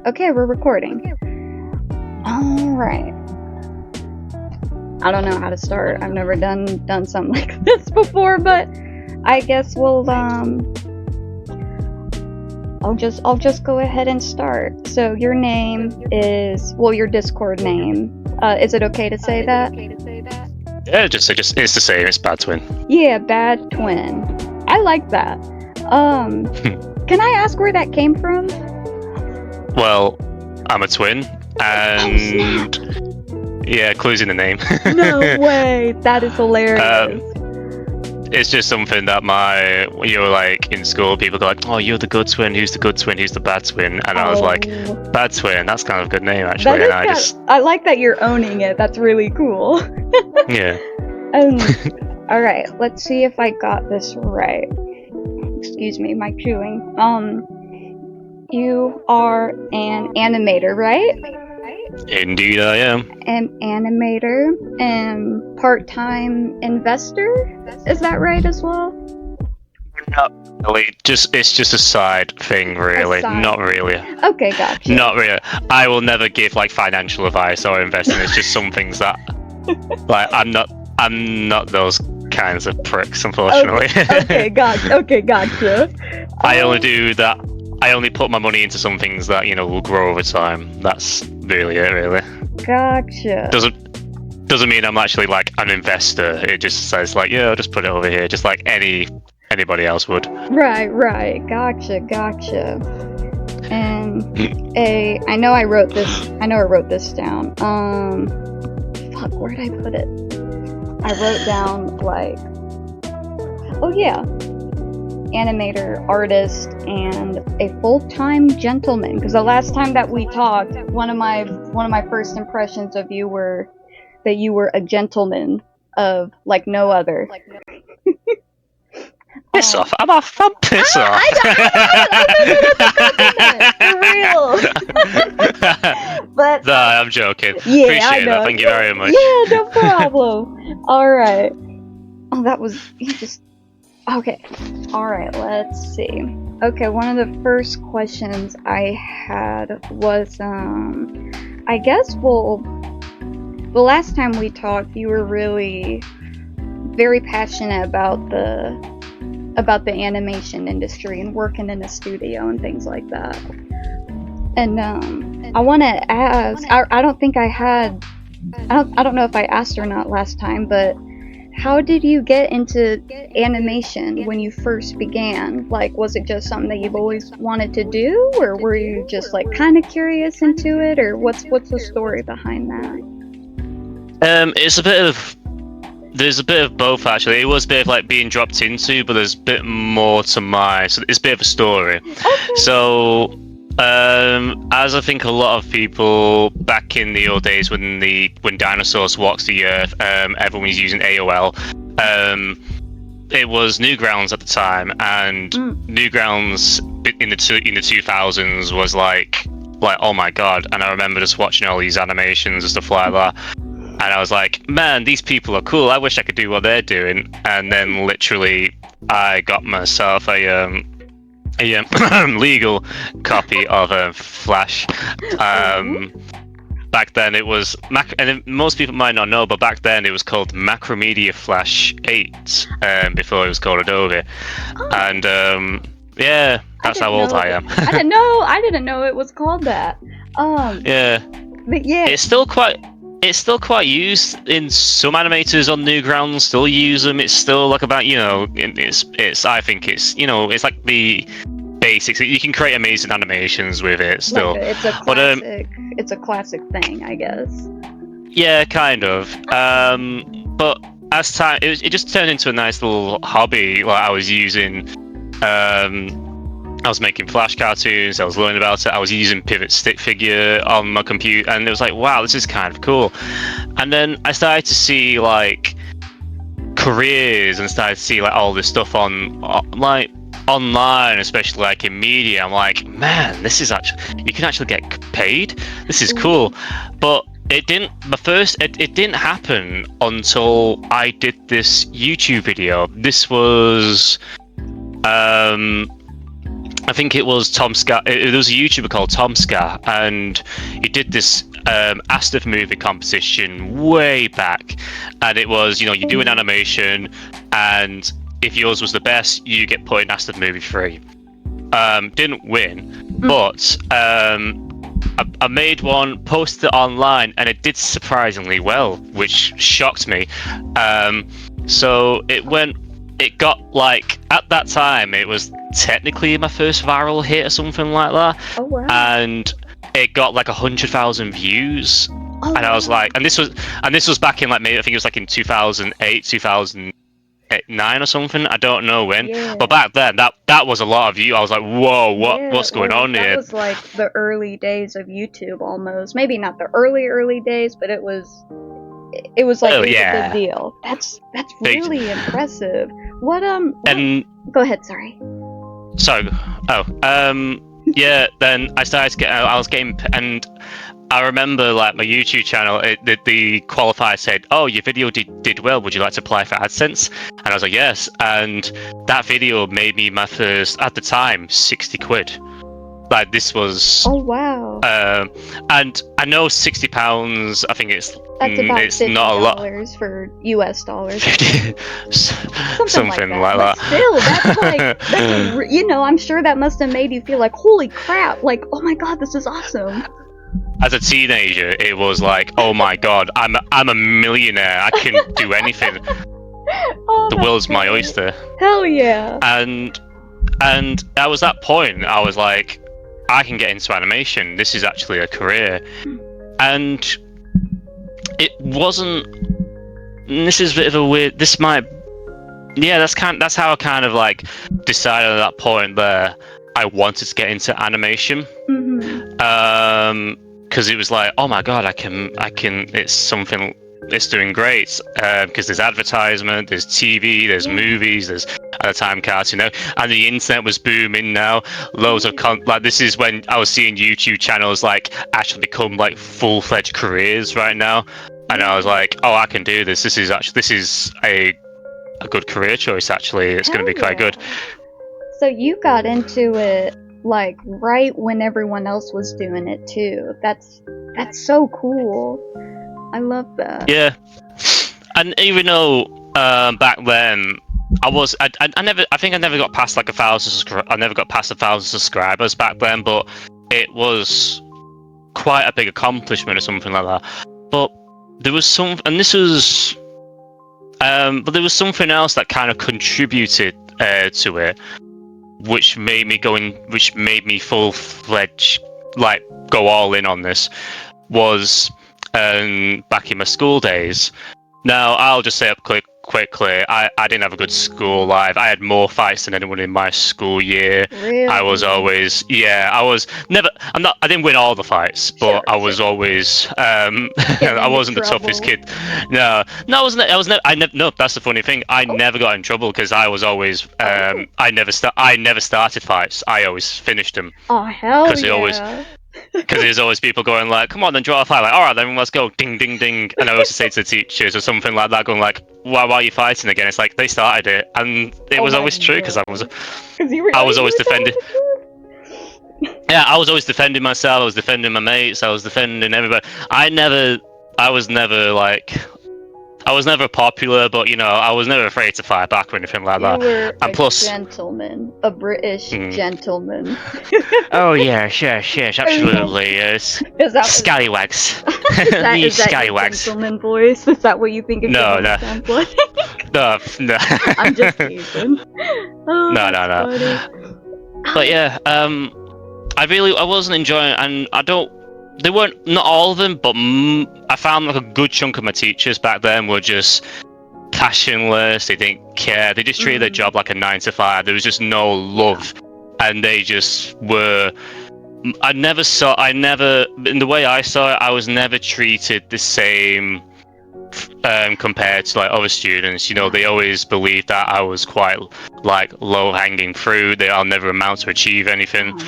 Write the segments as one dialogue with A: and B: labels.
A: Okay, we're recording. Alright. I don't know how to start. I've never done something like this before, but I guess we'll I'll just go ahead and start. So your name is, well, your Discord name. Is it okay to say that?
B: Yeah, it's the same. It's BadTwin.
A: Yeah, BadTwin. I like that. Can I ask where that came from?
B: Well, I'm a twin, and yeah, clues in the name.
A: No way! That is hilarious.
B: It's just something that you're like in school, people go like, oh, you're the good twin, who's the good twin, who's the bad twin? And I was like, BadTwin, that's kind of a good name actually.
A: I like that you're owning it, that's really cool.
B: Yeah.
A: Alright, let's see if I got this right. Excuse me, my chewing. You are an animator, right?
B: Indeed I am.
A: An animator and part-time investor? Is that right as well?
B: Not really. It's just a side thing, really. Not really.
A: Okay, gotcha.
B: Not really. I will never give like financial advice or investing. It's just some things that like I'm not those kinds of pricks, unfortunately.
A: Okay, gotcha.
B: I only do that. I only put my money into some things that, will grow over time. That's really it, really.
A: Gotcha.
B: Doesn't mean I'm actually like an investor. It just says like, yeah, I'll just put it over here, just like anybody else would.
A: Right. Gotcha. And I know I wrote this down. Fuck, where did I put it? I wrote down like, oh yeah, animator, artist, and a full-time gentleman. Because the last time that we talked, one of my first impressions of you were that you were a gentleman of like no other.
B: Piss off! I'm piss off.
A: For real. But
B: no, I'm joking.
A: Yeah,
B: appreciate that. Thank you very much.
A: Yeah, no problem. All right. Oh, that was just. Okay, alright, let's see. Okay, one of the first questions I had was, I guess, the last time we talked, you were really very passionate about the animation industry and working in a studio and things like that. And, I want to ask, I don't think I had, I don't know if I asked or not last time, but how did you get into animation when you first began? Like, was it just something that you've always wanted to do, or were you just like kind of curious into it, or what's the story behind that?
B: There's a bit of both actually. It was a bit of like being dropped into, but there's a bit more to so it's a bit of a story.
A: Okay.
B: So as I think a lot of people back in the old days when dinosaurs walked the earth, everyone was using AOL. It was Newgrounds at the time, and Newgrounds in the 2000s was like oh my god. And I remember just watching all these animations and stuff like that, and I was like, man, these people are cool. I wish I could do what they're doing. And then literally I got myself a legal copy of Flash. Back then it was and most people might not know, but back then it was called Macromedia Flash 8 before it was called Adobe. And yeah, that's how old I am.
A: I didn't know it was called that.
B: Yeah,
A: but yeah,
B: it's still quite used in some animators on Newgrounds. Still use them. It's still like about it's I think it's it's like the basics. You can create amazing animations with it still.
A: Like it's a classic. It's a classic thing, I guess.
B: Yeah, kind of. But as time, it just turned into a nice little hobby. Like I was using, I was making Flash cartoons. I was learning about it. I was using Pivot Stick Figure on my computer, and it was like, wow, this is kind of cool. And then I started to see like careers and started to see like all this stuff on like online, especially like in media. I'm like, man, this is you can actually get paid. This is cool. But it didn't happen until I did this YouTube video. This was I think it was Tom Scott. There was a YouTuber called Tom Scott, and he did this Astor movie competition way back. And it was, you do an animation, and if yours was the best, you get put in Astor movie free. Didn't win, but I made one, posted it online, and it did surprisingly well, which shocked me. So it got like, at that time, it was technically my first viral hit or something like that.
A: Oh wow.
B: And it got like 100,000 views.
A: Oh,
B: And I was like, and this was back in like, maybe I think it was like in 2008, 2009 or something. I don't know when,
A: yeah.
B: but back then that was a lot of views. I was like, whoa, what's going on
A: that
B: here?
A: That was like the early days of YouTube almost. Maybe not the early days, but it was like it was a big deal. That's really impressive. What
B: and
A: go ahead, sorry.
B: Yeah, then I started to get, I was getting, and I remember like my YouTube channel, the qualifier said, "Oh, your video did well. Would you like to apply for AdSense?" And I was like, "Yes." And that video made me my first, at the time, 60 quid. Like, this was.
A: Oh wow.
B: And I know £60. I think it's.
A: That's about
B: it's not a lot
A: for US dollars.
B: Something like that.
A: But still, that's like, I'm sure that must have made you feel like, holy crap! Like, oh my god, this is awesome.
B: As a teenager, it was like, oh my god, I'm a millionaire. I can do anything. The world's my oyster.
A: Hell yeah.
B: And that was that point. I was like, I can get into animation. This is actually a career. And it wasn't. This is a bit of a weird. This might. Yeah, that's how I kind of like decided at that point there. I wanted to get into animation. Because it was like, oh my god, I can. It's something. It's doing great. Because there's advertisement, there's TV, there's movies, there's at the time cartoon, and the internet was booming now. Loads of like, this is when I was seeing YouTube channels like actually become like full-fledged careers right now, and I was like, oh, I can do this. This is a good career choice. Actually, it's going to be quite good.
A: So you got into it like right when everyone else was doing it too. That's so cool. I love that. Yeah,
B: and even though back then I think I never got past like 1,000. I never got past 1,000 subscribers back then, but it was quite a big accomplishment or something like that. But there was but there was something else that kind of contributed to it, which made me full-fledged, like, go all in on this, was back in my school days. Now, I'll just say up quickly, I didn't have a good school life. I had more fights than anyone in my school year.
A: Really?
B: I was always, I didn't win all the fights, but I was always, I wasn't the toughest kid. No, that's the funny thing. I never got in trouble because I was always, I never started fights. I always finished them.
A: Oh, hell yeah.
B: Because there's always people going like, come on, then draw a fight. Like, all right, then let's go, ding, ding, ding. And I always say to the teachers or something like that, going like, why are you fighting again? It's like, they started it. And it was always true, because I was always defending. Yeah, I was always defending myself. I was defending my mates. I was defending everybody. I was never popular, but I was never afraid to fight back or anything like that.
A: You were
B: and plus,
A: gentleman, a British gentleman.
B: Oh yes, absolutely. Scallywags.
A: Is that
B: scallywags.
A: Your gentleman voice? Is that what you think of
B: No.
A: sounds like?
B: No.
A: I'm just teasing. Oh,
B: No. But yeah, I wasn't enjoying it, and they weren't, not all of them, but I found like a good chunk of my teachers back then were just passionless. They didn't care. They just treated their job like a 9 to 5. There was just no love, and they just were. In the way I saw it, I was never treated the same compared to like other students. They always believed that I was quite like low-hanging fruit. I'll never amount to achieve anything,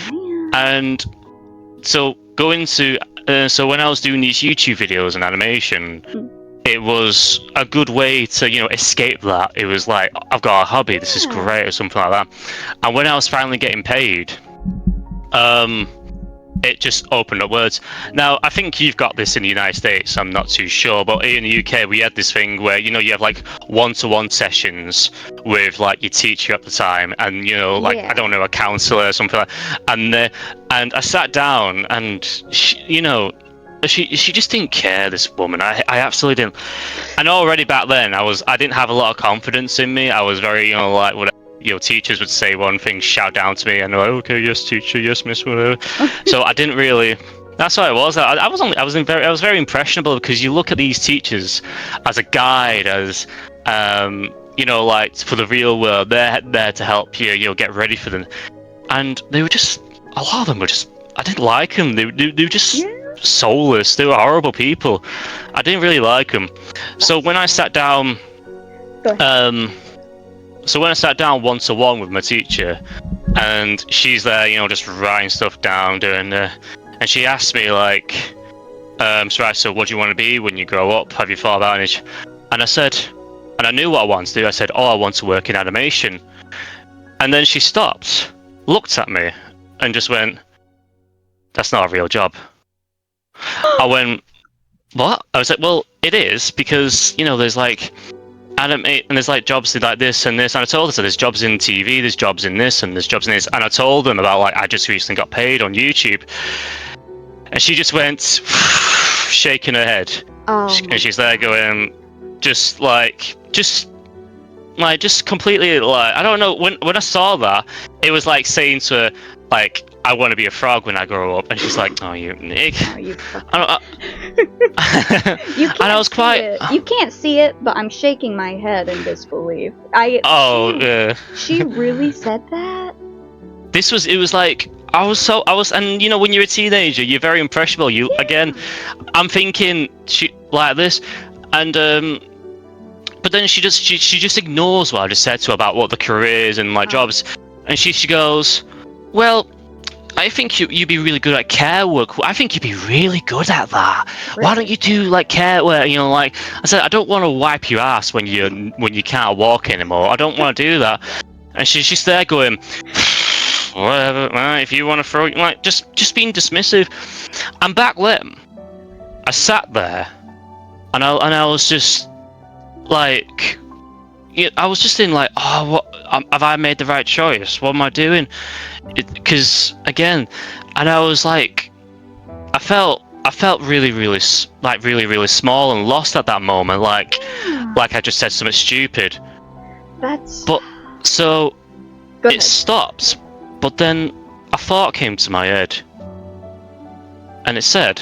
B: and so. So when I was doing these YouTube videos and animation, it was a good way to, escape that. It was like, I've got a hobby, this is great, or something like that. And when I was finally getting paid, it just opened up words. Now, I think you've got this in the United States, I'm not too sure, but in the UK we had this thing where, you know, you have like one-to-one sessions with like your teacher at the time, and, you know, like, I don't know, a counselor or something like that. And I sat down, and she, you know, she just didn't care, this woman. I absolutely didn't. And already back then I didn't have a lot of confidence in me. I was very, you know, like, whatever, you know, teachers would say one thing, shout down to me, and I'm like, okay, yes, teacher, yes, miss, whatever. So I didn't really. That's what it was. I was very impressionable, because you look at these teachers as a guide, as you know, like, for the real world. They're there to help you, you know, get ready for them. And they were just, a lot of them were just, I didn't like them. They were just soulless. They were horrible people. I didn't really like them. So when I sat down, one-to-one with my teacher, and she's there, you know, just writing stuff down, and she asked me, like, so what do you want to be when you grow up? Have you thought about it? And I said, and I knew what I wanted to do. I said, oh, I want to work in animation. And then she stopped, looked at me, and just went, that's not a real job. I went, what? I was like, well, it is, because, you know, there's like animate, and there's like jobs like this and this, and I told her, so there's jobs in TV, there's jobs in this, and there's jobs in this, and I told them about, like, I just recently got paid on YouTube, and she just went shaking her head, and she's there going, just completely, like, I don't know, when I saw that, it was like saying to her, like, I want to be a frog when I grow up, and she's like, oh, you Nick.
A: Oh, you
B: and I was quite.
A: You can't see it, but I'm shaking my head in disbelief. She really said that?
B: It was like, and you know, when you're a teenager, you're very impressionable. Again, I'm thinking she like this, and but then she just ignores what I just said to her about what the career is and like jobs, and she goes, well, I think you'd be really good at care work. I think you'd be really good at that. Really? Why don't you do like care work? You know, like I said, I don't want to wipe your ass when you can't walk anymore. I don't want to do that. And she's there going, whatever. If you want to throw, like, just being dismissive. And back then, I sat there, and I was just like, I was just in like, oh, what have I made the right choice? What am I doing? Because again, and I was like, I felt really, really small and lost at that moment, like I just said something stupid. So it stopped, but then a thought came to my head, and it said,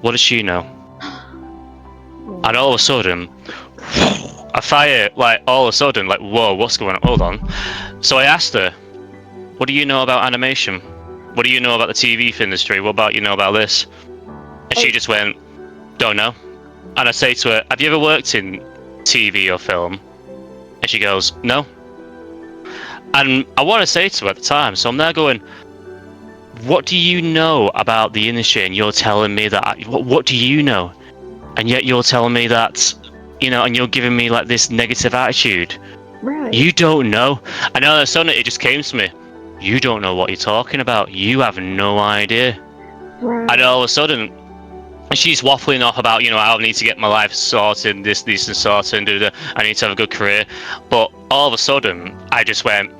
B: what does she know? And all of a sudden, a fire, like, all of a sudden, like, whoa, what's going on? Hold on. So I asked her, what do you know about animation? What do you know about the TV industry? What about, you know, about this? And she just went, don't know. And I say to her, have you ever worked in TV or film? And she goes, no. And I want to say to her at the time, so I'm there going, what do you know about the industry? And you're telling me that, what do you know? And yet you're telling me that, you know, and you're giving me like this negative attitude.
A: Right.
B: You don't know. And all of a sudden it just came to me. You don't know what you're talking about. You have no idea.
A: Right.
B: And all of a sudden, she's waffling off about, you know, I need to get my life sorted, this and sorted, and do that. I need to have a good career. But all of a sudden, I just went,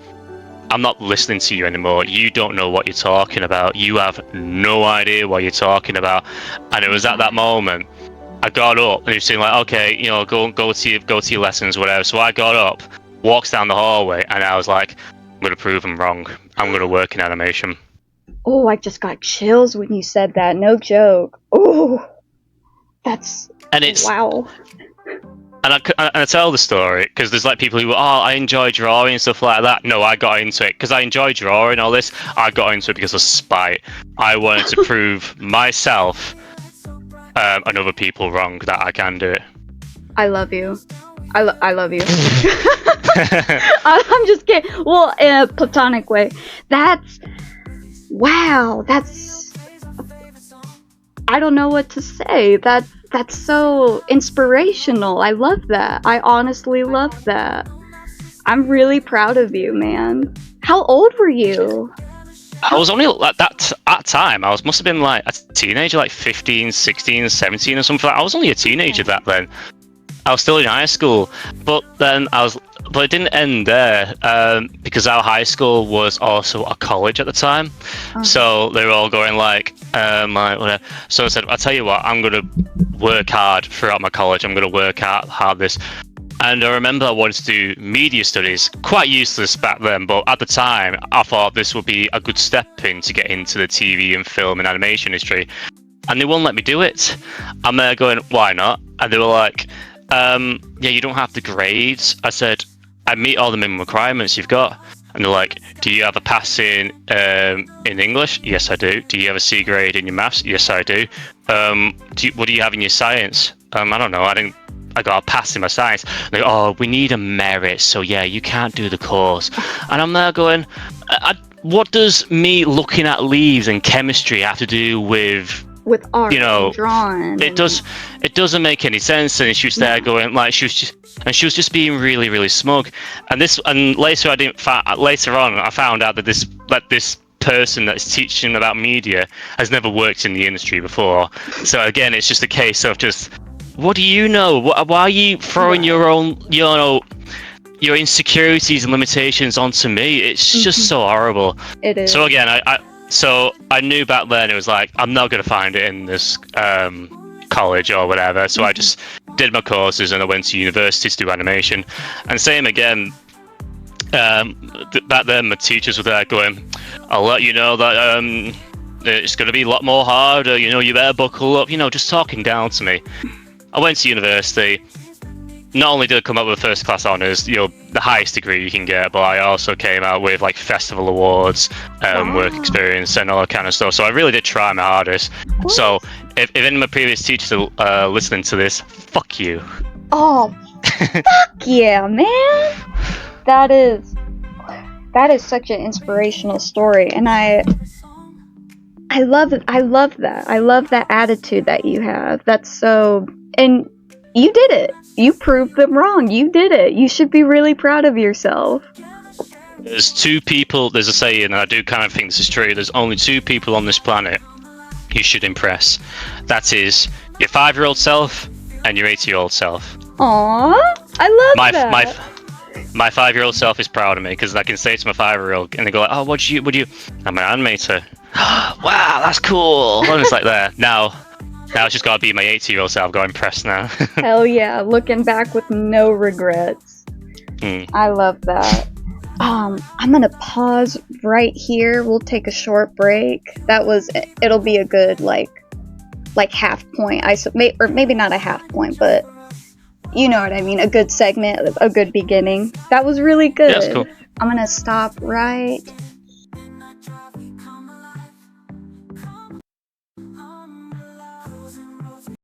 B: I'm not listening to you anymore. You don't know what you're talking about. You have no idea what you're talking about. And it was at that moment, I got up, and he was saying like, okay, you know, go to your lessons, whatever. So I got up, walked down the hallway, and I was like, I'm gonna prove I'm wrong. I'm gonna work in animation.
A: Oh, I just got chills when you said that. No joke. Oh, wow.
B: And I tell the story because there's like people who, I enjoy drawing and stuff like that. No, I got into it because I enjoy drawing all this. I got into it because of spite. I wanted to prove myself and other people wrong that I can do it.
A: I love you. I love you. I'm just kidding. Well, in a platonic way. Wow. I don't know what to say. That's so inspirational. I love that. I honestly love that. I'm really proud of you, man. How old were you?
B: I was only like that at time. I must have been like a teenager, like 15, 16, 17 or something. I was only a teenager back then. I was still in high school, but it didn't end there because our high school was also a college at the time. So they were all going like whatever. So I said, I'll tell you what, I'm gonna work hard throughout my college. I'm gonna work hard this. And I remember I wanted to do media studies, quite useless back then, but at the time I thought this would be a good step in to get into the TV and film and animation industry. And they wouldn't let me do it. I'm there going, why not? And they were like, yeah, you don't have the grades. I said, I meet all the minimum requirements you've got. And they're like, do you have a pass in English? Yes, I do. Do you have a C grade in your maths? Yes, I do. What do you have in your science? I don't know. I got a pass in my science. They go, oh, we need a merit, so yeah, you can't do the course. And I'm there going, what does me looking at leaves and chemistry have to do with
A: art,
B: and
A: drawing?
B: It doesn't make any sense. And she was there going like she was just being really, really smug. And later on I found out that this person that's teaching about media has never worked in the industry before. So again, it's just a case of just, what do you know? Why are you throwing your own, your insecurities and limitations onto me? It's just so horrible.
A: It is.
B: So again, I knew back then it was like, I'm not going to find it in this college or whatever. So I just did my courses and I went to university to do animation. And same again, back then my teachers were there going, I'll let you know that it's going to be a lot more harder, you better buckle up, just talking down to me. I went to university. Not only did I come up with first class honours, the highest degree you can get, but I also came out with like festival awards, work experience, and all that kind of stuff. So I really did try my hardest. So if any of my previous teachers are listening to this, fuck you.
A: Oh, fuck yeah, man! That is such an inspirational story, and I love that. I love that attitude that you have. That's so, and you did it. You proved them wrong. You did it. You should be really proud of yourself.
B: There's two people, there's a saying, and I do kind of think this is true, there's only two people on this planet you should impress. That is your 5-year-old self and your 80-year-old self.
A: Aww, I love that.
B: My 5-year-old self is proud of me because I can say to my 5-year-old and they go like, oh, would you? I'm an animator. Wow, that's cool. And it's like there. Now it's just gotta be my 80-year-old self. I've got impressed now.
A: Hell yeah, looking back with no regrets. I love that. I'm gonna pause right here. We'll take a short break. It'll be a good like half point. Or maybe not a half point, but you know what I mean. A good segment, a good beginning. That was really good.
B: Yeah, that's cool.
A: I'm gonna stop right